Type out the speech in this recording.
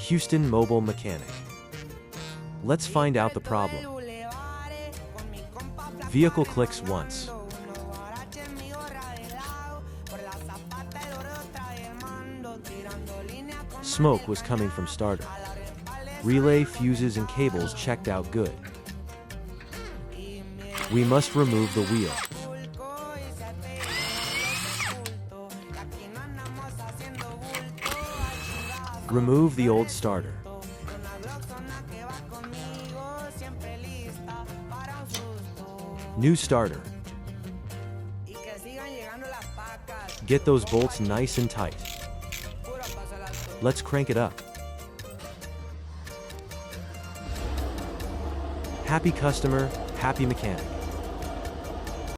Houston Mobile Mechanic. Let's find out the problem. Vehicle clicks once. Smoke was coming from starter. Relay, fuses, and cables checked out good. We must remove the wheel. Remove the old starter. New starter. Get those bolts nice and tight. Let's crank it up. Happy customer, happy mechanic.